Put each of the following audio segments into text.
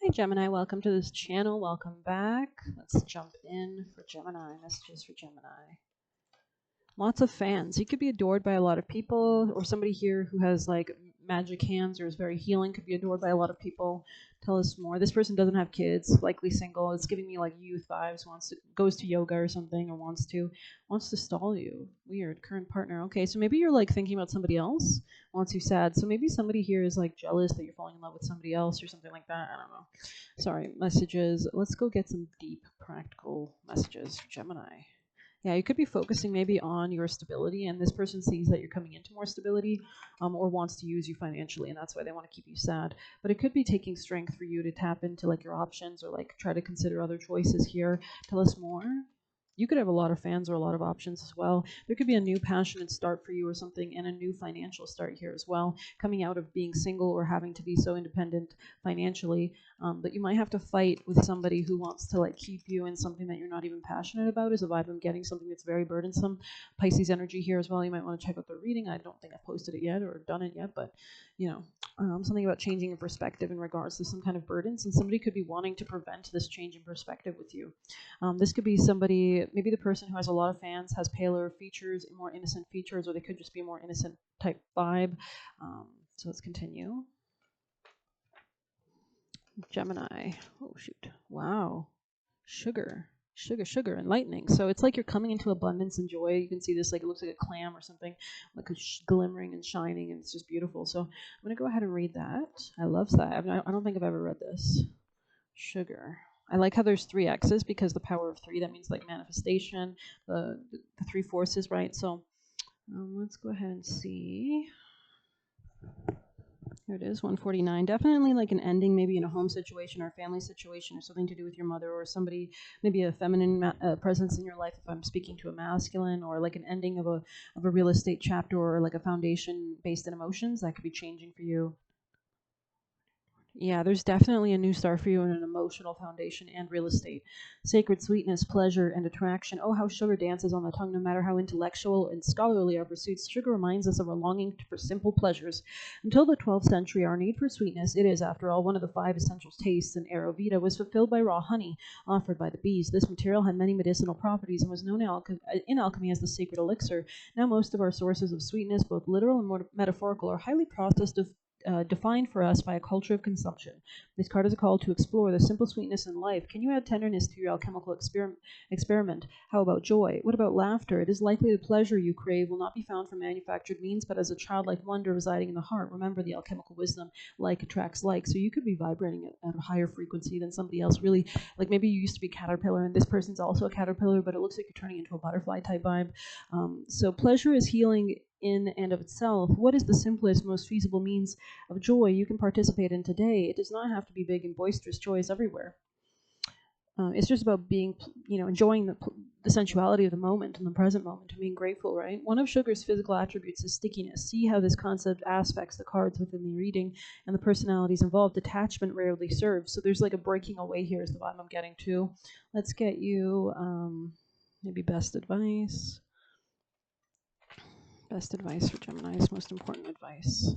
Hi Gemini, welcome to this channel. Welcome back. Let's jump in for Gemini. Messages for Gemini. Lots of fans. You could be adored by a lot of people, or somebody here who has like magic hands or is very healing could be adored by a lot of people. Tell us more. This person doesn't have kids, likely single. It's giving me like youth vibes. Goes to yoga or something, or wants to stall you. Weird. Current partner. Okay, so maybe you're like thinking about somebody else. Wants you sad. So maybe somebody here is like jealous that you're falling in love with somebody else or something like that. I don't know. Sorry. Messages. Let's go get some deep practical messages for Gemini. Yeah, you could be focusing maybe on your stability, and this person sees that you're coming into more stability, or wants to use you financially, and that's why they want to keep you sad. But it could be taking strength for you to tap into like your options, or like try to consider other choices here. Tell us more. You could have a lot of fans or a lot of options as well. There could be a new passionate start for you or something, and a new financial start here as well, coming out of being single or having to be so independent financially. But you might have to fight with somebody who wants to like keep you in something that you're not even passionate about, is a vibe I'm getting, something that's very burdensome. Pisces energy here as well. You might want to check out the reading. I don't think I've posted it yet or done it yet, but you know, something about changing your perspective in regards to some kind of burdens, and somebody could be wanting to prevent this change in perspective with you. This could be somebody, maybe the person who has a lot of fans has paler features, more innocent features, or they could just be a more innocent type vibe. So let's continue. Gemini. Oh, shoot. Wow. Sugar. Sugar, enlightening. So it's like you're coming into abundance and joy. You can see this, like it looks like a clam or something, like a glimmering and shining, and it's just beautiful. So I'm going to go ahead and read that. I love that. I don't think I've ever read this. Sugar. I like how there's 3 X's because the power of 3, that means like manifestation, the 3 forces, right? So let's go ahead and see. Here it is, 149. Definitely like an ending, maybe in a home situation or a family situation, or something to do with your mother or somebody, maybe a feminine presence in your life if I'm speaking to a masculine, or like an ending of a real estate chapter, or like a foundation based in emotions that could be changing for you. Yeah, there's definitely a new start for you in an emotional foundation and real estate. Sacred sweetness, pleasure, and attraction. Oh, how sugar dances on the tongue, no matter how intellectual and scholarly our pursuits. Sugar reminds us of our longing for simple pleasures. Until the 12th century, our need for sweetness, it is, after all, one of the 5 essential tastes in Ayurveda, was fulfilled by raw honey offered by the bees. This material had many medicinal properties and was known in alchemy as the sacred elixir. Now most of our sources of sweetness, both literal and metaphorical, are highly processed, defined for us by a culture of consumption. This card is a call to explore the simple sweetness in life. Can you add tenderness to your alchemical experiment? How about joy? What about laughter? It is likely the pleasure you crave will not be found from manufactured means, but as a childlike wonder residing in the heart. Remember the alchemical wisdom, like attracts like. So you could be vibrating at a higher frequency than somebody else. Really, like maybe you used to be a caterpillar and this person's also a caterpillar, but it looks like you're turning into a butterfly type vibe. So pleasure is healing in and of itself. What is the simplest, most feasible means of joy you can participate in today? It does not have to be big and boisterous. Joy is everywhere. It's just about being, enjoying the sensuality of the moment and the present moment and being grateful, right? One of sugar's physical attributes is stickiness. See how this concept aspects the cards within the reading and the personalities involved. Detachment rarely serves. So there's like a breaking away here is the vibe I'm getting to. Let's get you maybe best advice. Best advice for Gemini's most important advice.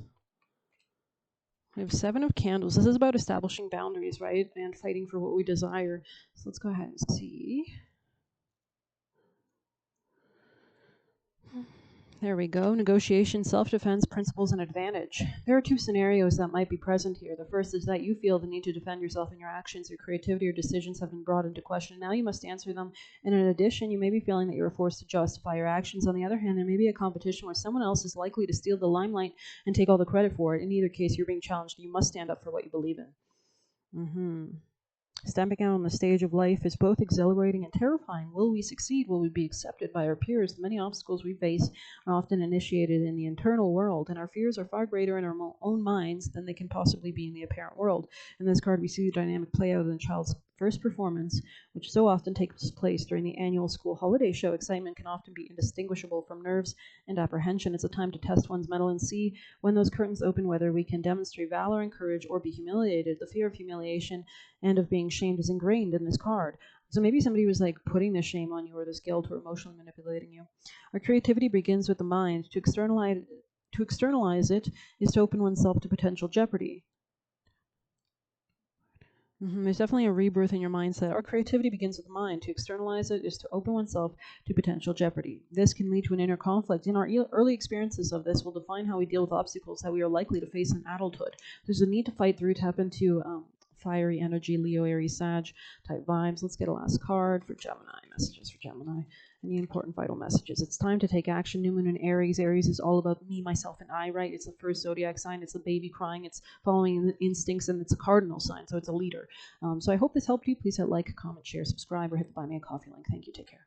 We have 7 of Candles. This is about establishing boundaries, right? And fighting for what we desire. So let's go ahead and see. There we go. Negotiation, self-defense, principles, and advantage. There are 2 scenarios that might be present here. The first is that you feel the need to defend yourself in your actions. Your creativity or decisions have been brought into question. Now you must answer them. And in addition, you may be feeling that you are forced to justify your actions. On the other hand, there may be a competition where someone else is likely to steal the limelight and take all the credit for it. In either case, you're being challenged. You must stand up for what you believe in. Stepping out on the stage of life is both exhilarating and terrifying. Will we succeed? Will we be accepted by our peers? The many obstacles we face are often initiated in the internal world, and our fears are far greater in our own minds than they can possibly be in the apparent world. In this card, we see the dynamic play out in the child's first performance, which so often takes place during the annual school holiday show. Excitement can often be indistinguishable from nerves and apprehension. It's a time to test one's mettle and see, when those curtains open, whether we can demonstrate valor and courage or be humiliated. The fear of humiliation and of being shamed is ingrained in this card. So maybe somebody was like putting this shame on you, or this guilt, or emotionally manipulating you. Our creativity begins with the mind. To externalize it is to open oneself to potential jeopardy. There's definitely a rebirth in your mindset. Our creativity begins with the mind. To externalize it is to open oneself to potential jeopardy. This can lead to an inner conflict. In our early experiences of this will define how we deal with obstacles that we are likely to face in adulthood. There's a need to fight through, tap into fiery energy, Leo, Aries, Sag type vibes. Let's get a last card for Gemini. Messages for Gemini. Any important vital messages? It's time to take action. New moon in Aries. Aries is all about me, myself, and I, right? It's the first zodiac sign. It's the baby crying. It's following the instincts, and it's a cardinal sign, so it's a leader. So I hope this helped you. Please hit like, comment, share, subscribe, or hit the Buy Me a Coffee link. Thank you. Take care.